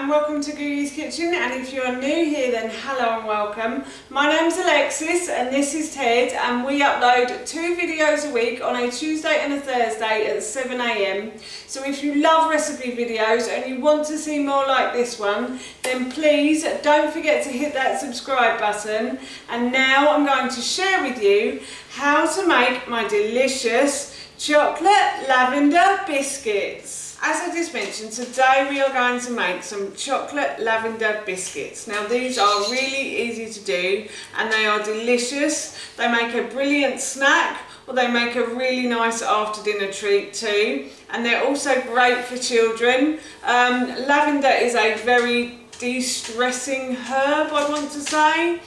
and welcome to Googie's Kitchen, and if you're new here then hello and welcome. My name's Alexis and this is Ted, and we upload 2 videos a week on a Tuesday and a Thursday at 7 AM. So if you love recipe videos and you want to see more like this one, then please don't forget to hit that subscribe button. And now I'm going to share with you how to make my delicious chocolate lavender biscuits. As I just mentioned, today we are going to make some chocolate lavender biscuits. Now these are really easy to do and they are delicious. They make a brilliant snack, or they make a really nice after dinner treat too. And they're also great for children. Lavender is a very de-stressing herb, I want to say.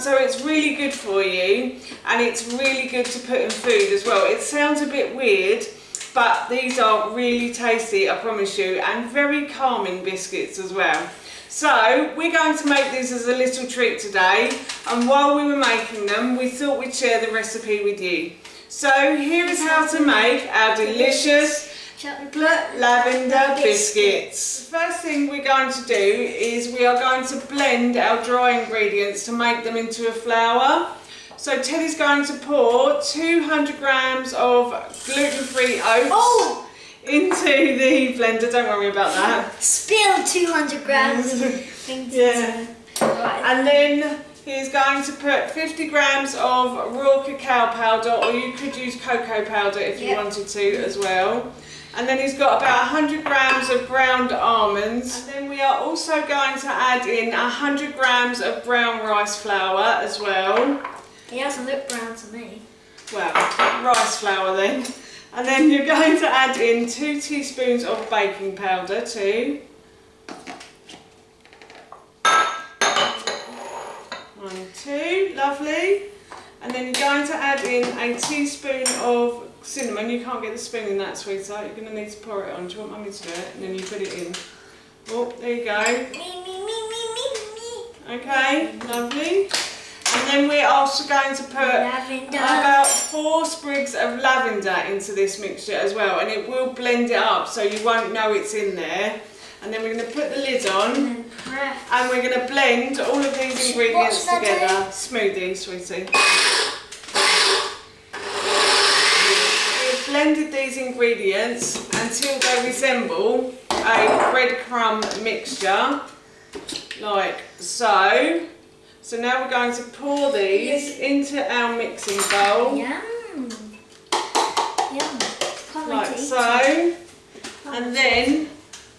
So it's really good for you, and it's really good to put in food as well. It sounds a bit weird, but these are really tasty, I promise you, and very calming biscuits as well. So we're going to make these as a little treat today, and while we were making them, we thought we'd share the recipe with you. So here is how to make our delicious chocolate lavender biscuits. The first thing we're going to do is we are going to blend our dry ingredients to make them into a flour. So Ted is going to pour 200 grams of gluten-free oats into the blender. Don't worry about that. Spilled 200 grams. Yeah. Right. And then he's going to put 50 grams of raw cacao powder, or you could use cocoa powder if you wanted to as well. And then he's got about 100 grams of ground almonds. And then we are also going to add in 100 grams of brown rice flour as well. It doesn't look brown to me. Well, rice flour then. And then you're going to add in 2 teaspoons of baking powder too. 1, 2, lovely. And then you're going to add in a teaspoon of cinnamon. You can't get the spoon in that, sweetheart. You're going to need to pour it on. Do you want Mummy to do it? And then you put it in. Oh, there you go. Me. Okay, lovely. And then we're also going to put about 4 sprigs of lavender into this mixture as well, and it will blend it up so you won't know it's in there. And then we're going to put the lid on and we're going to blend all of these ingredients together. Smoothie, sweetie. We've blended these ingredients until they resemble a breadcrumb mixture, like so. So now we're going to pour these into our mixing bowl. Yum. Like so. And then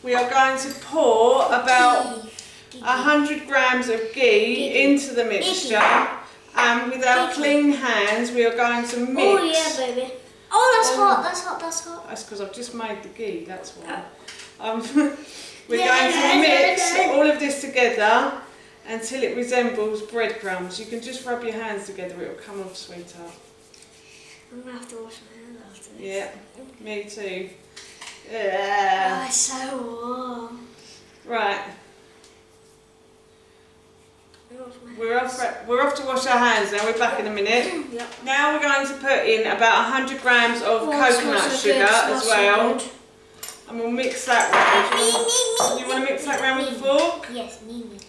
we are going to pour about 100 grams of ghee into the mixture. And with our clean hands, we are going to mix. Oh yeah, baby. Oh, that's hot. That's because I've just made the ghee, that's why. We're going to mix all of this together until it resembles breadcrumbs. You can just rub your hands together, it will come off, sweetheart. I'm going to have to wash my hands after this. Yeah, me too. Oh, it's so warm. Right. We're off to wash our hands now, we're back in a minute. Yep. Now we're going to put in about 100 grams of coconut sugar as well. And we'll mix that round. You want to mix that round with a fork? Yes, me.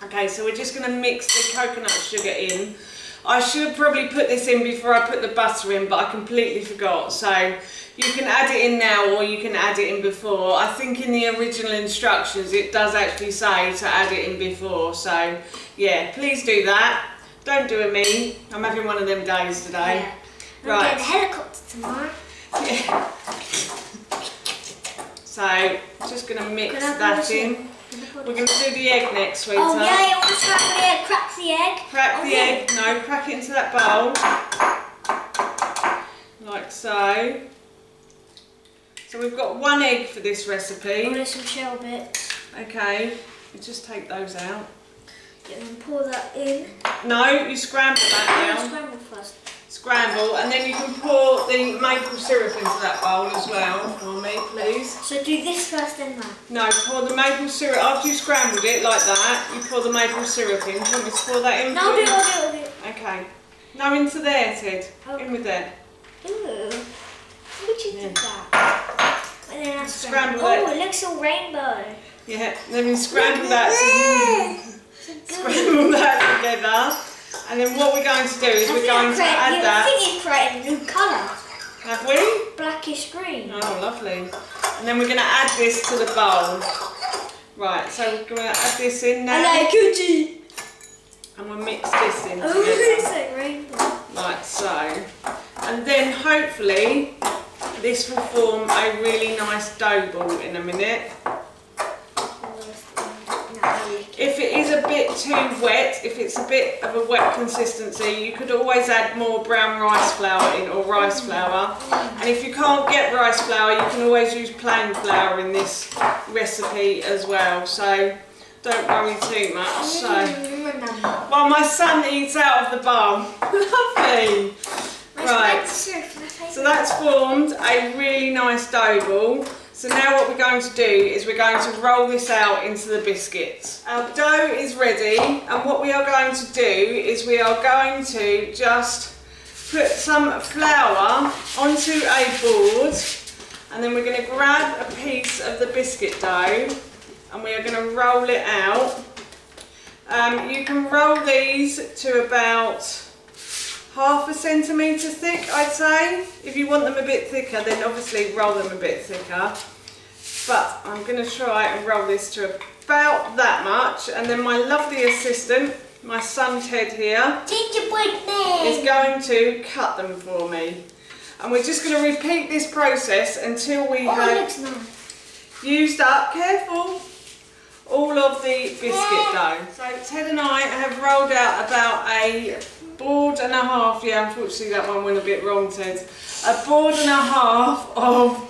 Okay, so we're just going to mix the coconut sugar in. I should probably put this in before I put the butter in, but I completely forgot. So you can add it in now, or you can add it in before. I think in the original instructions it does actually say to add it in before. So yeah, please do that. Don't do it me. I'm having one of them days today. Yeah. I'm getting a helicopter tomorrow. Yeah. So just going to mix that in. We're going to do the egg next, sweetheart. Oh yeah, I want to crack the egg. Crack the egg. Crack the egg. No, crack it into that bowl. Like so. So we've got 1 egg for this recipe. Oh, there's some shell bits. Okay, you just take those out. And then pour that in. No, you scramble that now. Scramble first. Scramble, and then you can pour the maple syrup into that bowl as well for me, please. So do this first, then that? No, pour the maple syrup, after you scrambled it like that, you pour the maple syrup in. Do you want me to pour that in? No, I'll do it. Okay. No, into there, Ted. Okay. In with there. Ooh. Look at you did that. And then I scramble. Scramble it. Oh, it looks all rainbow. Yeah, then we scramble that together. And then what we're going to do is we're going to add that. I think it's creating a new colour. Have we? Blackish green. Oh, lovely. And then we're going to add this to the bowl. Right, so we're going to add this in now. I like cookie. And we'll mix this in together. It's like rainbow. Like so. And then hopefully this will form a really nice dough ball in a minute. If it is a bit too wet, if it's a bit of a wet consistency, you could always add more brown rice flour in, or rice flour. And if you can't get rice flour, you can always use plain flour in this recipe as well. So don't worry too much. So while my son eats out of the bowl. Lovely. Right. So that's formed a really nice dough ball. So now what we're going to do is we're going to roll this out into the biscuits. Our dough is ready, and what we are going to do is we are going to just put some flour onto a board, and then we're going to grab a piece of the biscuit dough and we are going to roll it out. You can roll these to about ½ centimetre thick, I'd say. If you want them a bit thicker, then obviously roll them a bit thicker. But I'm going to try and roll this to about that much, and then my lovely assistant, my son Ted here, is going to cut them for me. And we're just going to repeat this process until we have used up, careful, all of the biscuit dough. So Ted and I have rolled out about a board and a half, yeah, unfortunately that one went a bit wrong, Ted. A board and a half of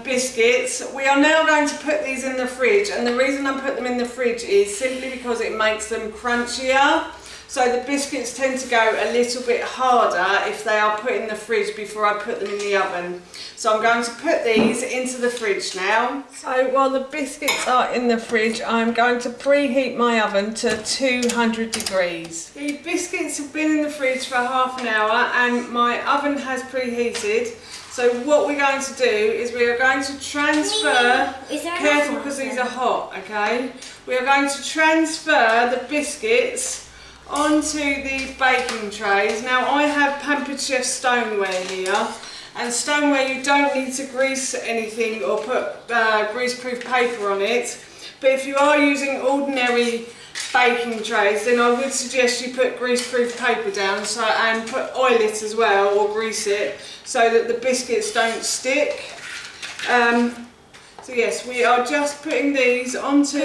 biscuits. We are now going to put these in the fridge, and the reason I put them in the fridge is simply because it makes them crunchier. So the biscuits tend to go a little bit harder if they are put in the fridge before I put them in the oven. So I'm going to put these into the fridge now. So while the biscuits are in the fridge, I'm going to preheat my oven to 200 degrees. The biscuits have been in the fridge for ½ an hour and my oven has preheated. So what we're going to do is we are going to transfer, careful because these are hot, okay? We are going to transfer the biscuits onto the baking trays. Now I have Pampered Chef stoneware here, and stoneware you don't need to grease anything or put greaseproof paper on it, but if you are using ordinary baking trays, then I would suggest you put greaseproof paper down and put oil it as well, or grease it, so that the biscuits don't stick. So yes, we are just putting these onto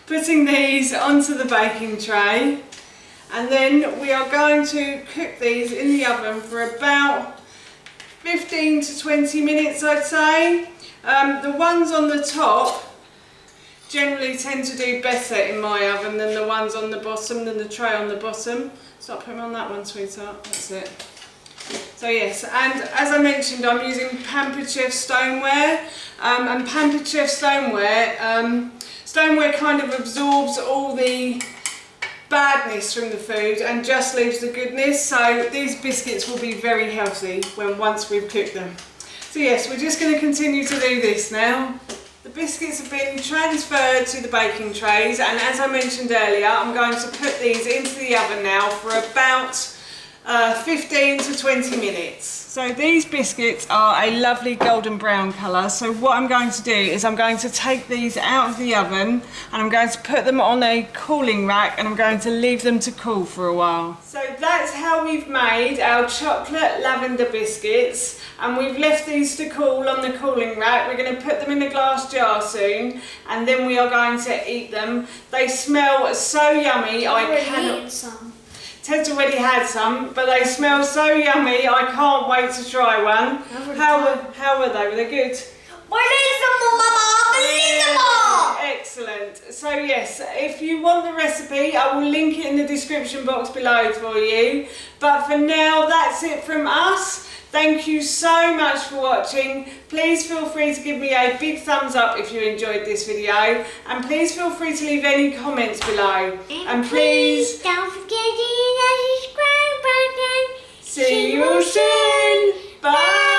putting these onto the baking tray, and then we are going to cook these in the oven for about 15 to 20 minutes, I'd say. The ones on the top generally tend to do better in my oven than the ones on the bottom, than the tray on the bottom. Stop putting on that one, sweetheart, that's it. So yes, and as I mentioned, I'm using Pampered Chef stoneware, and Pampered Chef stoneware, stoneware kind of absorbs all the badness from the food and just leaves the goodness, so these biscuits will be very healthy once we've cooked them. So yes, we're just going to continue to do this now. The biscuits have been transferred to the baking trays, and as I mentioned earlier, I'm going to put these into the oven now for about 15 to 20 minutes. So these biscuits are a lovely golden brown colour, so what I'm going to do is I'm going to take these out of the oven and I'm going to put them on a cooling rack, and I'm going to leave them to cool for a while. So that's how we've made our chocolate lavender biscuits, and we've left these to cool on the cooling rack. We're going to put them in a glass jar soon, and then we are going to eat them. They smell so yummy. I cannot. Ted's already had some, but they smell so yummy, I can't wait to try one. How were they? Were they good? Excellent. So yes, if you want the recipe, I will link it in the description box below for you. But for now, that's it from us. Thank you so much for watching. Please feel free to give me a big thumbs up if you enjoyed this video, and please feel free to leave any comments below. And please don't forget to hit that subscribe button. See you soon. Bye.